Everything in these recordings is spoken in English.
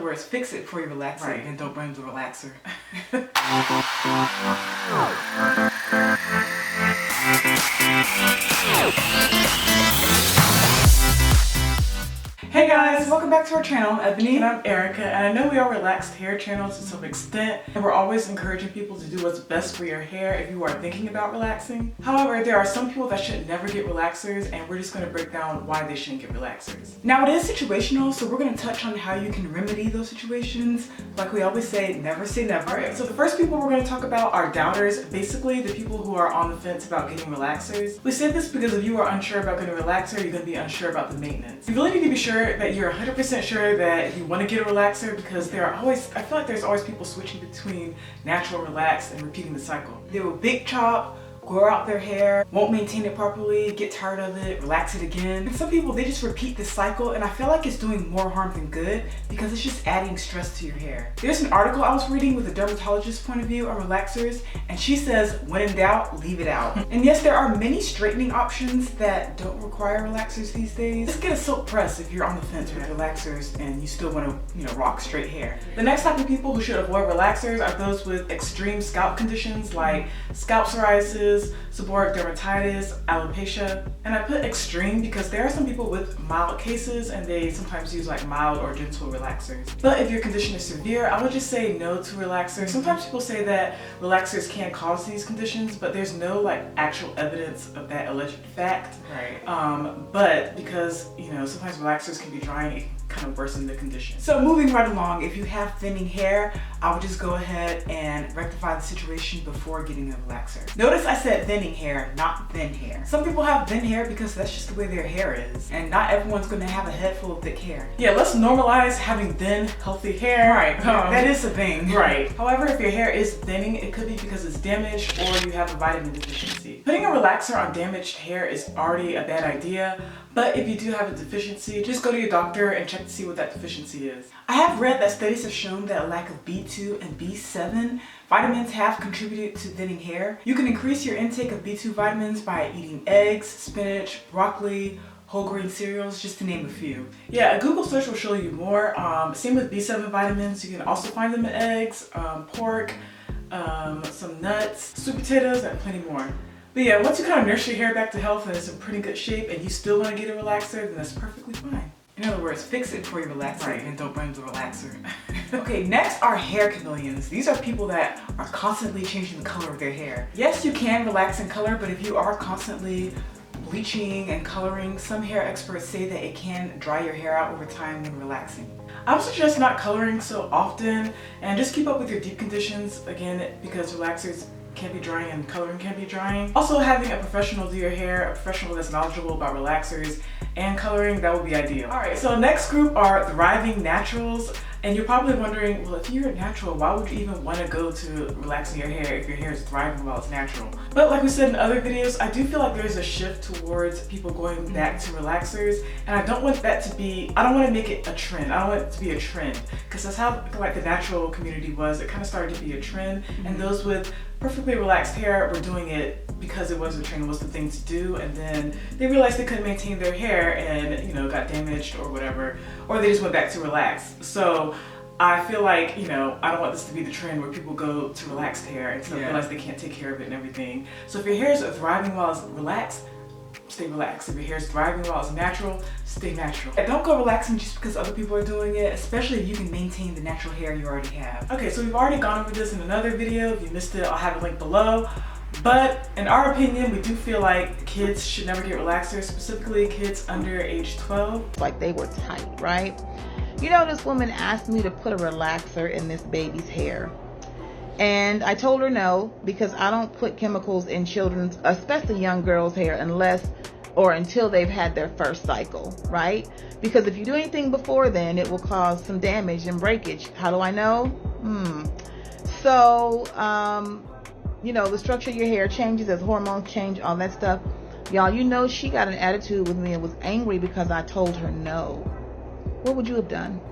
words, fix it before you relax it, Right. and don't blame the relaxer. Hey guys, welcome back to our channel. I'm Ebony. And I'm Erica, and I know we are relaxed hair channels to some extent, and we're always encouraging people to do what's best for your hair if you are thinking about relaxing. However, there are some people that should never get relaxers, and we're just going to break down why they shouldn't get relaxers. Now it is situational, so we're going to touch on how you can remedy those situations. Like we always say never. Alright, so the first people we're going to talk about are doubters, basically the people who are on the fence about getting relaxers. We say this because if you are unsure about getting a relaxer, you're going to be unsure about the maintenance. You really need to be sure that you're 100% sure that you want to get a relaxer, because I feel like there's always people switching between natural, relaxed, and repeating the cycle. They will big chop, grow out their hair, won't maintain it properly, get tired of it, relax it again. And some people, they just repeat this cycle, and I feel like it's doing more harm than good because it's just adding stress to your hair. There's an article I was reading with a dermatologist's point of view on relaxers, and she says, when in doubt, leave it out. And yes, there are many straightening options that don't require relaxers these days. Just get a silk press if you're on the fence with relaxers and you still want to, rock straight hair. The next type of people who should avoid relaxers are those with extreme scalp conditions like scalp psoriasis, seborrheic dermatitis, alopecia. And I put extreme because there are some people with mild cases and they sometimes use like mild or gentle relaxers. But if your condition is severe, I would just say no to relaxers. Sometimes people say that relaxers can cause these conditions, but there's no like actual evidence of that alleged fact. Right. But because, sometimes relaxers can be drying, it kind of worsen the condition. So moving right along, if you have thinning hair, I would just go ahead and rectify the situation before getting a relaxer. Notice I said thinning hair, not thin hair. Some people have thin hair because that's just the way their hair is, and not everyone's going to have a head full of thick hair. Yeah, let's normalize having thin, healthy hair. Right, that is a thing. Right. However, if your hair is thinning, it could be because it's damaged or you have a vitamin deficiency. Putting a relaxer on damaged hair is already a bad idea, but if you do have a deficiency, just go to your doctor and check to see what that deficiency is. I have read that studies have shown that a lack of B2 and B7 vitamins have contributed to thinning hair. You can increase your intake of B2 vitamins by eating eggs, spinach, broccoli, whole grain cereals, just to name a few. Yeah, a Google search will show you more. Same with B7 vitamins. You can also find them in eggs, pork, some nuts, sweet potatoes, and plenty more. But yeah, once you kind of nurse your hair back to health and it's in pretty good shape and you still want to get a relaxer, then that's perfectly fine. In other words, fix it before you relax Right. it, and don't blame the relaxer. Okay, next are hair chameleons. These are people that are constantly changing the color of their hair. Yes, you can relax and color, but if you are constantly bleaching and coloring, some hair experts say that it can dry your hair out over time when relaxing. I would suggest not coloring so often and just keep up with your deep conditions, again, because relaxers can be drying and coloring can be drying. Also, having a professional do your hair, a professional that's knowledgeable about relaxers and coloring, that would be ideal. Alright, so next group are thriving naturals. And you're probably wondering, well, if you're natural, why would you even want to go to relaxing your hair if your hair is thriving while it's natural? But like we said in other videos, I do feel like there's a shift towards people going back to relaxers, and I don't want to make it a trend. I don't want it to be a trend, because that's how like the natural community was. It kind of started to be a trend, and those with perfectly relaxed hair were doing it because it was a trend, was the thing to do, and then they realized they couldn't maintain their hair and got damaged or whatever, or they just went back to relax. So I feel like, I don't want this to be the trend where people go to relaxed hair and so realize they can't take care of it and everything. So if your hair is thriving while it's relaxed, stay relaxed. If your hair is thriving while it's natural, stay natural. And don't go relaxing just because other people are doing it, especially if you can maintain the natural hair you already have. Okay, so we've already gone over this in another video. If you missed it, I'll have a link below. But in our opinion, we do feel like kids should never get relaxers, specifically kids under age 12. Like they were tight, right? This woman asked me to put a relaxer in this baby's hair. And I told her no, because I don't put chemicals in children's, especially young girls' hair, until they've had their first cycle, right? Because if you do anything before then, it will cause some damage and breakage. How do I know? So, the structure of your hair changes as hormones change, all that stuff. Y'all, she got an attitude with me and was angry because I told her no. What would you have done?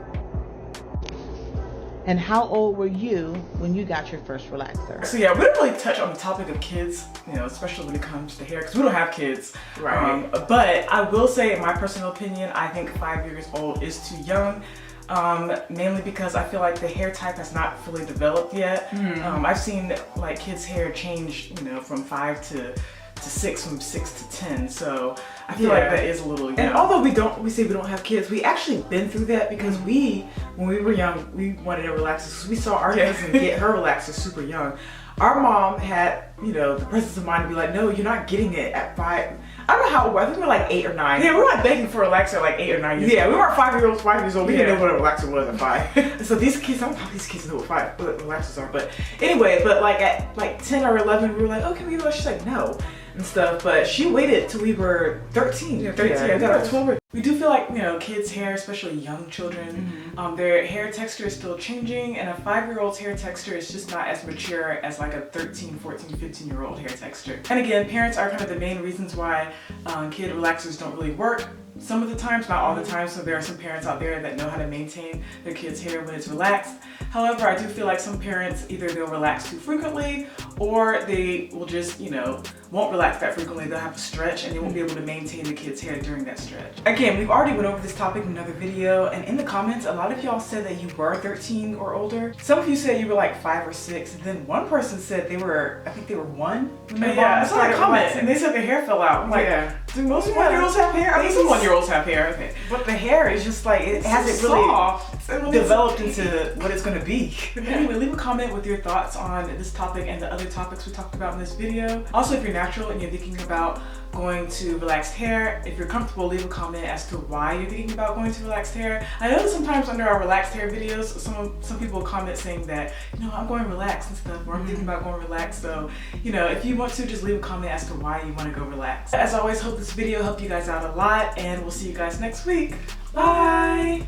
And how old were you when you got your first relaxer? So yeah, we don't really touch on the topic of kids, especially when it comes to hair, because we don't have kids. Right. But I will say, in my personal opinion, I think 5 years old is too young. mainly because I feel like the hair type has not fully developed yet. I've seen like kids' hair change, you know, from 5 to 6, from 6 to 10. So I feel like that is a little young. And although we say we don't have kids, we actually been through that because when we were young, we wanted a relaxer. So we saw our cousin get her relaxer super young. Our mom had, you know, the presence of mind to be like, no, you're not getting it at 5. I don't know how old, I think we were like 8 or 9. Yeah, we were like begging for a relaxer at like 8 or 9 years old. Yeah, we weren't 5 years old. We didn't know what a relaxer was at 5. So these kids, I don't know how these kids know what relaxers are. But anyway, but like at like 10 or 11, we were like, okay, we go. She's like, no, and stuff. But she waited till we were 13. Yeah, 13. I got 12. We do feel like, you know, kids' hair, especially young children, their hair texture is still changing, and a 5-year-old's hair texture is just not as mature as like a 13, 14, 15-year-old hair texture. And again, parents are kind of the main reasons why kid relaxers don't really work. Some of the times, not all the time, so there are some parents out there that know how to maintain their kids' hair when it's relaxed. However, I do feel like some parents, either they'll relax too frequently, or they will just, you know, won't relax that frequently. They'll have to stretch and they won't be able to maintain the kids' hair during that stretch. Again, we've already went over this topic in another video, and in the comments, a lot of y'all said that you were 13 or older. Some of you said you were like 5 or 6, and then one person said they were, I think they were 1. I saw a comment, and they said their hair fell out. I'm like, do most 1-year-olds have hair? I mean, some 1-year-olds have hair, okay. But the hair is just like, it hasn't really developed into what it's gonna be. Anyway, leave a comment with your thoughts on this topic and the other topics we talked about in this video. Also, if you're natural and you're thinking about going to relaxed hair, if you're comfortable, leave a comment as to why you're thinking about going to relaxed hair. I know that sometimes under our relaxed hair videos, some people comment saying that, you know, I'm going relaxed and stuff, or I'm thinking about going relaxed. So, you know, if you want to, just leave a comment as to why you want to go relaxed. As always, hope this video helped you guys out a lot, and we'll see you guys next week. Bye!